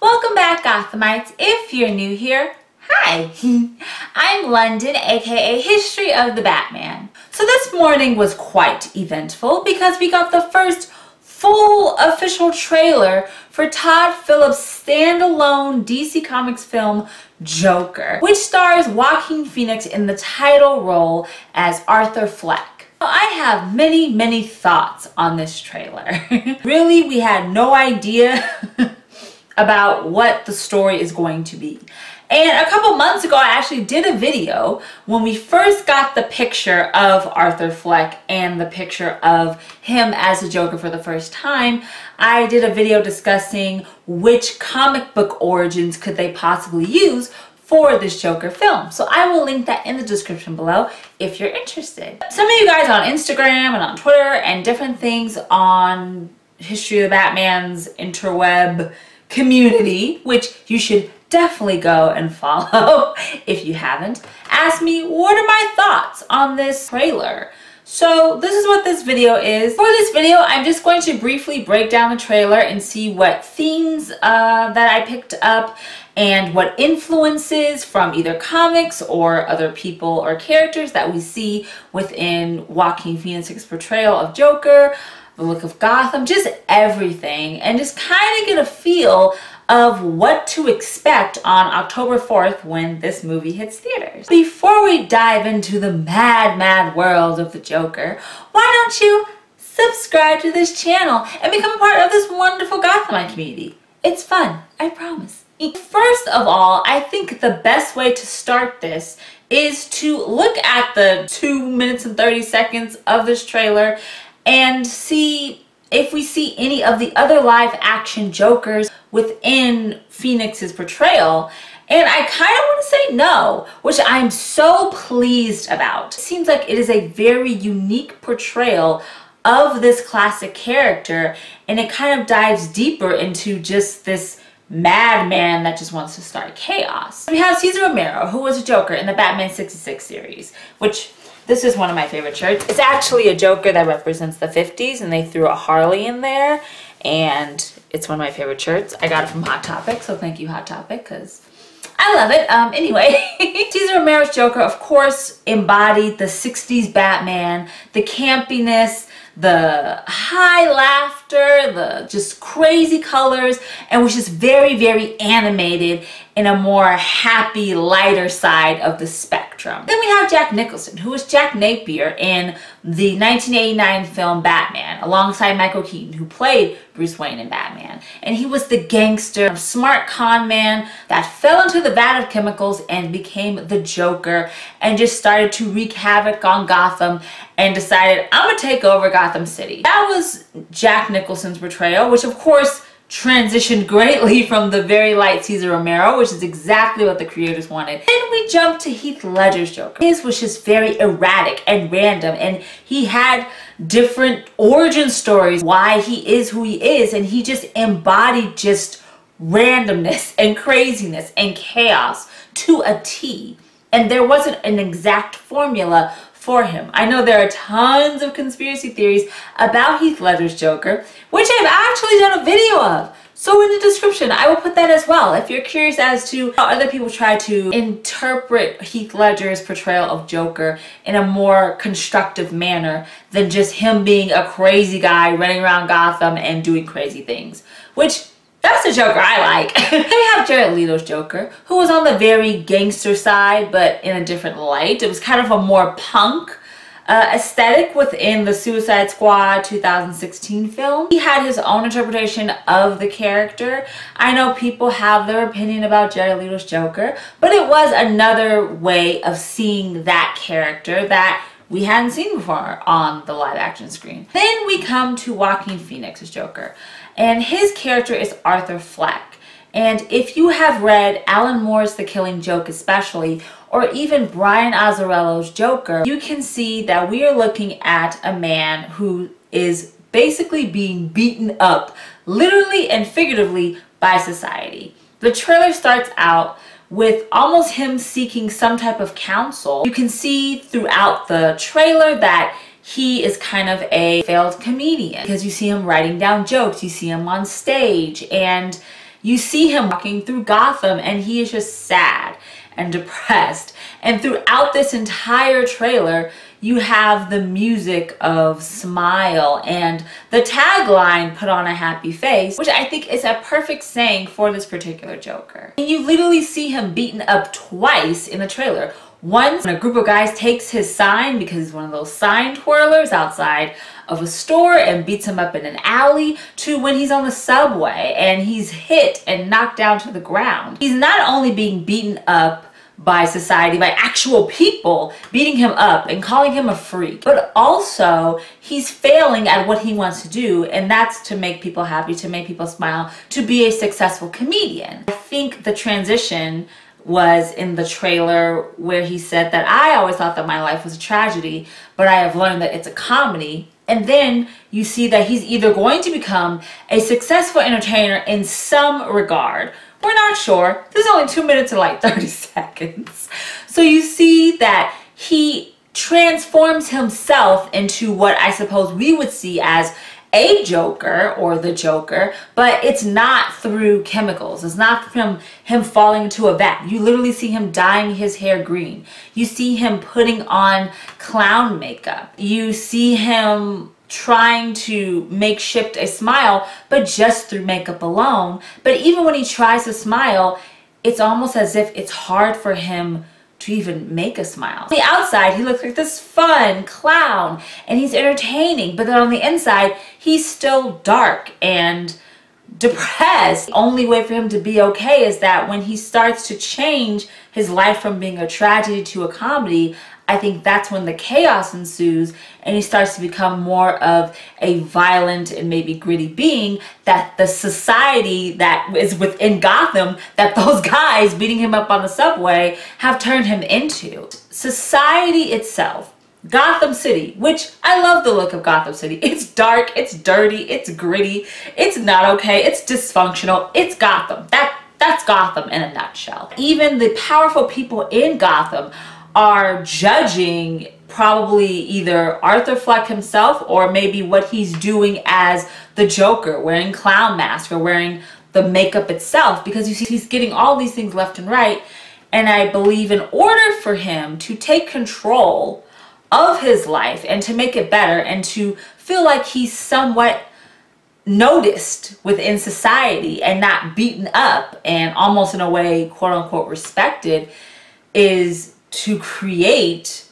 Welcome back, Gothamites. If you're new here, hi. I'm London, aka History of the Batman. So this morning was quite eventful because we got the first full official trailer for Todd Phillips' standalone DC Comics film Joker, which stars Joaquin Phoenix in the title role as Arthur Fleck. I have many thoughts on this trailer. Really, we had no idea about what the story is going to be. And a couple months ago, I actually did a video when we first got the picture of Arthur Fleck and the picture of him as the Joker for the first time. I did a video discussing which comic book origins could they possibly use for this Joker film. So I will link that in the description below if you're interested. Some of you guys on Instagram and on Twitter and different things on History of the Batman's interweb community, which you should definitely go and follow if you haven't, asked me what are my thoughts on this trailer. So this is what this video is. For this video, I'm just going to briefly break down the trailer and see what themes that I picked up and what influences from either comics or other people or characters that we see within Joaquin Phoenix's portrayal of Joker, the look of Gotham, just everything, and just kind of get a feel of what to expect on October 4th when this movie hits theaters. Before we dive into the mad world of the Joker, why don't you subscribe to this channel and become a part of this wonderful Gothamite community? It's fun, I promise. First of all, I think the best way to start this is to look at the 2 minutes and 30 seconds of this trailer and see if we see any of the other live action Jokers within Phoenix's portrayal. And I kind of want to say no, which I'm so pleased about. It seems like it is a very unique portrayal of this classic character, and it kind of dives deeper into just this madman that just wants to start chaos. We have Cesar Romero, who was a Joker in the Batman 66 series, which this is one of my favorite shirts. It's actually a Joker that represents the 50s, and they threw a Harley in there, and it's one of my favorite shirts. I got it from Hot Topic, so thank you, Hot Topic, because I love it. Anyway, Cesar Romero's Joker, of course, embodied the 60s Batman, the campiness, the high laughter, the just crazy colors, and was just very animated in a more happy, lighter side of the spectrum. Then we have Jack Nicholson, who was Jack Napier in the 1989 film Batman, alongside Michael Keaton, who played Bruce Wayne in Batman. And he was the gangster, smart con man that fell into the vat of chemicals and became the Joker and just started to wreak havoc on Gotham and decided, I'm gonna take over Gotham City. That was Jack Nicholson's portrayal, which of course transitioned greatly from the very light Cesar Romero, which is exactly what the creators wanted. Then we jump to Heath Ledger's Joker. His was just very erratic and random, and he had different origin stories why he is who he is, and he just embodied just randomness and craziness and chaos to a T. And there wasn't an exact formula for him. I know there are tons of conspiracy theories about Heath Ledger's Joker, which I've actually done a video of. So in the description, I will put that as well. If you're curious as to how other people try to interpret Heath Ledger's portrayal of Joker in a more constructive manner than just him being a crazy guy running around Gotham and doing crazy things, which that's the Joker I like. Then we have Jared Leto's Joker, who was on the very gangster side, but in a different light. It was kind of a more punk aesthetic within the Suicide Squad 2016 film. He had his own interpretation of the character. I know people have their opinion about Jared Leto's Joker, but it was another way of seeing that character that we hadn't seen before on the live action screen. Then we come to Joaquin Phoenix's Joker, and his character is Arthur Fleck. And if you have read Alan Moore's The Killing Joke especially, or even Brian Azzarello's Joker, you can see that we are looking at a man who is basically being beaten up, literally and figuratively, by society. The trailer starts out with almost him seeking some type of counsel. You can see throughout the trailer that he is kind of a failed comedian because you see him writing down jokes, you see him on stage, and You see him walking through Gotham and he is just sad and depressed. And throughout this entire trailer, you have the music of Smile and the tagline, put on a happy face, which I think is a perfect saying for this particular Joker. And you literally see him beaten up twice in the trailer. Once when a group of guys takes his sign because he's one of those sign twirlers outside of a store and beats him up in an alley, to when he's on the subway and he's hit and knocked down to the ground. He's not only being beaten up by society, by actual people beating him up and calling him a freak, but also he's failing at what he wants to do, and that's to make people happy, to make people smile, to be a successful comedian. I think the transition was in the trailer where he said that I always thought that my life was a tragedy, but I have learned that it's a comedy. And then you see that he's either going to become a successful entertainer in some regard. We're not sure. This is only 2 minutes and like 30 seconds. So you see that he transforms himself into what I suppose we would see as a Joker or the Joker, but it's not through chemicals. It's not from him falling into a vat. You literally see him dyeing his hair green. You see him putting on clown makeup. You see him trying to makeshift a smile, but just through makeup alone. But even when he tries to smile, it's almost as if it's hard for him to even make a smile. On the outside, he looks like this fun clown and he's entertaining, but then on the inside, he's still dark and depressed. The only way for him to be okay is that when he starts to change his life from being a tragedy to a comedy, I think that's when the chaos ensues and he starts to become more of a violent and maybe gritty being that the society that is within Gotham, that those guys beating him up on the subway have turned him into. Society itself, Gotham City, which I love the look of Gotham City. It's dark, it's dirty, it's gritty, it's not okay, it's dysfunctional, it's Gotham. That's Gotham in a nutshell. Even the powerful people in Gotham are judging probably either Arthur Fleck himself or maybe what he's doing as the Joker, wearing clown mask or wearing the makeup itself, because you see he's getting all these things left and right. And I believe in order for him to take control of his life and to make it better and to feel like he's somewhat noticed within society and not beaten up and almost in a way quote unquote respected, is to create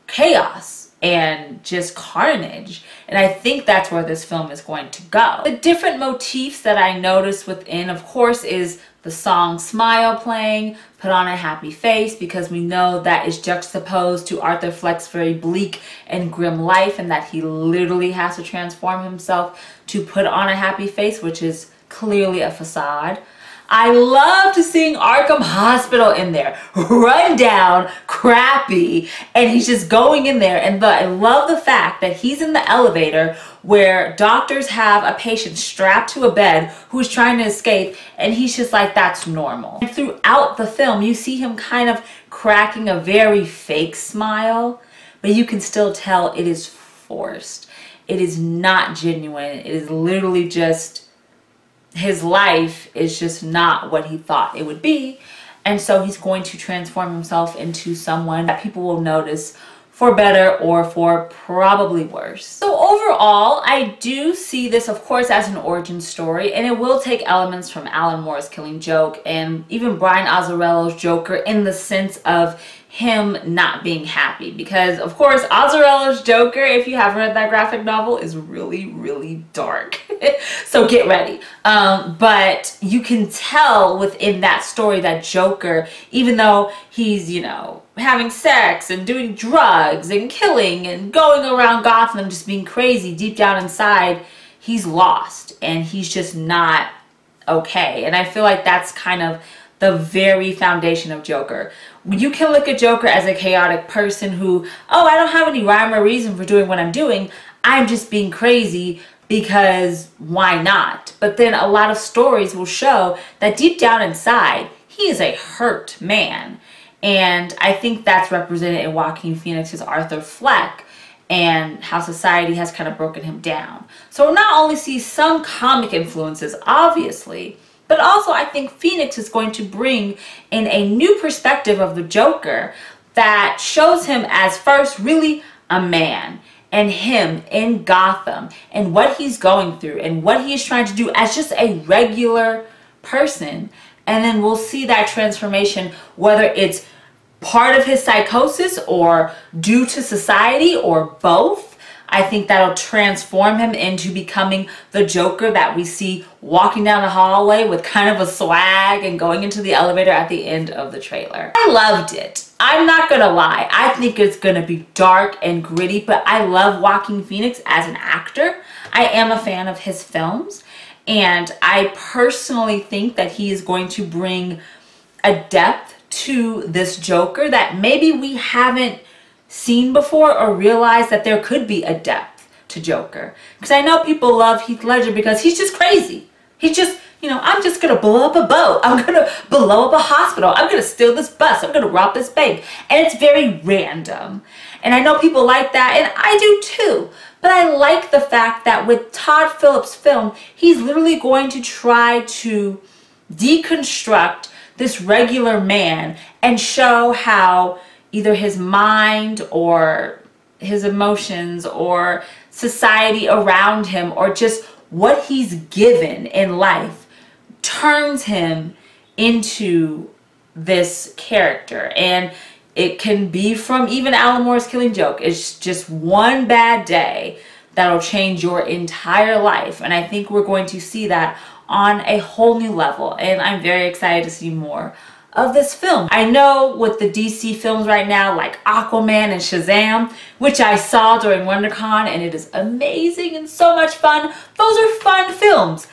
chaos and just carnage. And I think that's where this film is going to go. The different motifs that I noticed within, of course, is the song Smile playing, Put on a Happy Face, because we know that is juxtaposed to Arthur Fleck's very bleak and grim life, and that he literally has to transform himself to put on a happy face, which is clearly a facade. I loved seeing Arkham Hospital in there, run down, crappy, and he's just going in there. And I love the fact that he's in the elevator where doctors have a patient strapped to a bed who's trying to escape, and he's just like, that's normal. And throughout the film, you see him kind of cracking a very fake smile, but you can still tell it is forced. It is not genuine. It is literally just, his life is just not what he thought it would be. And so he's going to transform himself into someone that people will notice for better or for probably worse. So overall, I do see this, of course, as an origin story, and it will take elements from Alan Moore's Killing Joke and even Brian Azzarello's Joker in the sense of him not being happy, because of course Azzarello's Joker, if you haven't read that graphic novel, is really, really dark. So get ready. But you can tell within that story that Joker, even though he's, you know, having sex and doing drugs and killing and going around Gotham just being crazy, deep down inside he's lost and he's just not okay. And I feel like that's kind of the very foundation of Joker. You can look at Joker as a chaotic person who, oh, I don't have any rhyme or reason for doing what I'm doing. I'm just being crazy because why not? But then a lot of stories will show that deep down inside, he is a hurt man. And I think that's represented in Joaquin Phoenix's Arthur Fleck and how society has kind of broken him down. So we'll not only see some comic influences, obviously, But also I think Phoenix is going to bring in a new perspective of the Joker that shows him as first really a man, and him in Gotham and what he's going through and what he's trying to do as just a regular person. And then we'll see that transformation, whether it's part of his psychosis or due to society or both. I think that'll transform him into becoming the Joker that we see walking down the hallway with kind of a swag and going into the elevator at the end of the trailer. I loved it. I'm not gonna lie. I think it's gonna be dark and gritty, but I love Joaquin Phoenix as an actor. I am a fan of his films, and I personally think that he is going to bring a depth to this Joker that maybe we haven't seen before or realized that there could be a depth to Joker. Because I know people love Heath Ledger because he's just crazy. He's just, you know, I'm just gonna blow up a boat. I'm gonna blow up a hospital. I'm gonna steal this bus. I'm gonna rob this bank. And it's very random. And I know people like that, and I do too. But I like the fact that with Todd Phillips' film, he's literally going to try to deconstruct this regular man and show how either his mind or his emotions or society around him or just what he's given in life turns him into this character. And it can be from even Alan Moore's Killing Joke. It's just one bad day that'll change your entire life. And I think we're going to see that on a whole new level. And I'm very excited to see more of this film. I know with the DC films right now, like Aquaman and Shazam, which I saw during WonderCon, and it is amazing and so much fun. Those are fun films.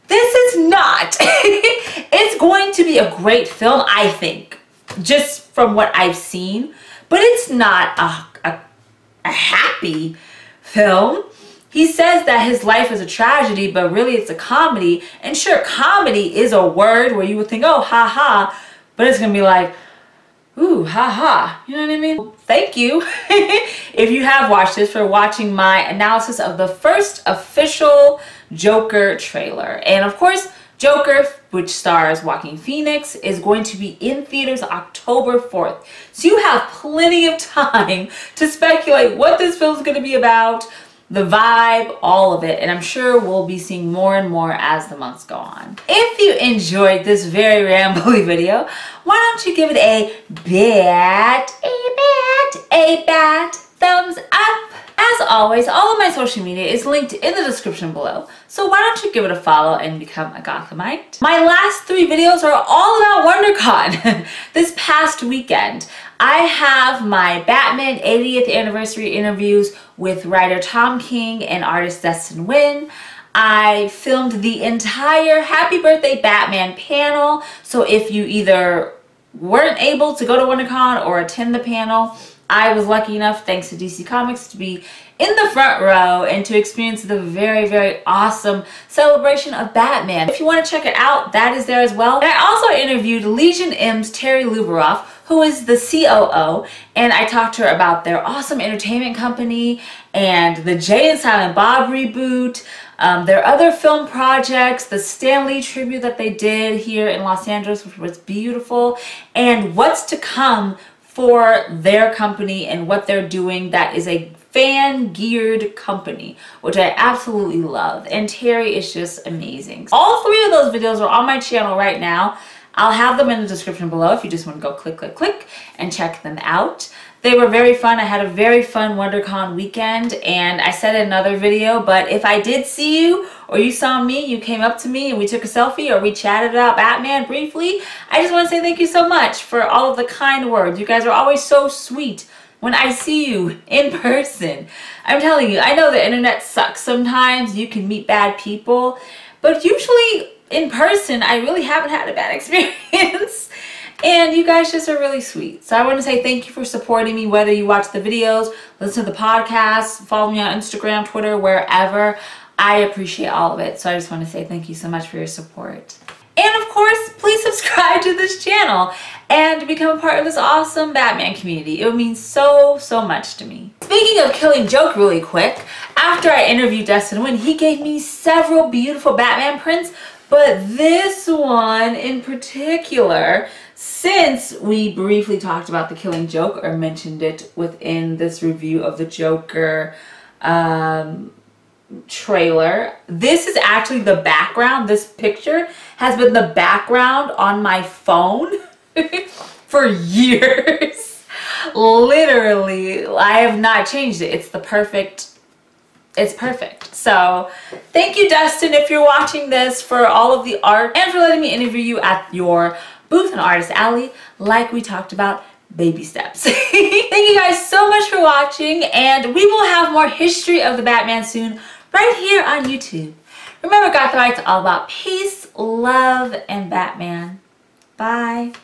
This is not. It's going to be a great film, I think, just from what I've seen, but it's not a happy film. He says that his life is a tragedy, but really it's a comedy. And sure, comedy is a word where you would think, oh, ha ha, but it's gonna be like, ooh, ha ha. You know what I mean? Well, thank you, if you have watched this, for watching my analysis of the first official Joker trailer. And of course, Joker, which stars Joaquin Phoenix, is going to be in theaters October 4th. So you have plenty of time to speculate what this film is going to be about, the vibe, all of it. And I'm sure we'll be seeing more and more as the months go on. If you enjoyed this very rambly video, why don't you give it a bat thumbs up. As always, all of my social media is linked in the description below, so why don't you give it a follow and become a Gothamite. My last 3 videos are all about WonderCon. This past weekend, I have my Batman 80th anniversary interviews with writer Tom King and artist Dustin Nguyen. I filmed the entire Happy Birthday Batman panel, so if you either weren't able to go to WonderCon or attend the panel, I was lucky enough, thanks to DC Comics, to be in the front row and to experience the very, very awesome celebration of Batman. If you want to check it out, that is there as well. And I also interviewed Legion M's Terry Luberoff, who is the COO, and I talked to her about their awesome entertainment company and the Jay and Silent Bob reboot, their other film projects, the Stan Lee tribute that they did here in Los Angeles, which was beautiful, and what's to come for their company and what they're doing that is a fan-geared company, which I absolutely love. And Terry is just amazing. All 3 of those videos are on my channel right now. I'll have them in the description below if you just want to go click and check them out. They were very fun. I had a very fun WonderCon weekend, and I said in another video, but if I did see you or you saw me, you came up to me and we took a selfie or we chatted about Batman briefly, I just want to say thank you so much for all of the kind words. You guys are always so sweet when I see you in person. I'm telling you, I know the internet sucks sometimes. You can meet bad people, but usually in person, I really haven't had a bad experience. And you guys just are really sweet. So I want to say thank you for supporting me, whether you watch the videos, listen to the podcast, follow me on Instagram, Twitter, wherever. I appreciate all of it. So I just want to say thank you so much for your support. And of course, please subscribe to this channel and become a part of this awesome Batman community. It would mean so, so much to me. Speaking of Killing Joke really quick, after I interviewed Dustin Nguyen, he gave me several beautiful Batman prints But this one in particular, since we briefly talked about the Killing Joke or mentioned it within this review of the Joker trailer, this is actually the background. This picture has been the background on my phone for years. Literally, I have not changed it. It's perfect. So thank you, Dustin, if you're watching this, for all of the art and for letting me interview you at your booth in Artist Alley, like we talked about. Baby steps. Thank you guys so much for watching, and we will have more history of the Batman soon right here on YouTube. Remember, Gothamites, all about peace, love, and Batman. Bye.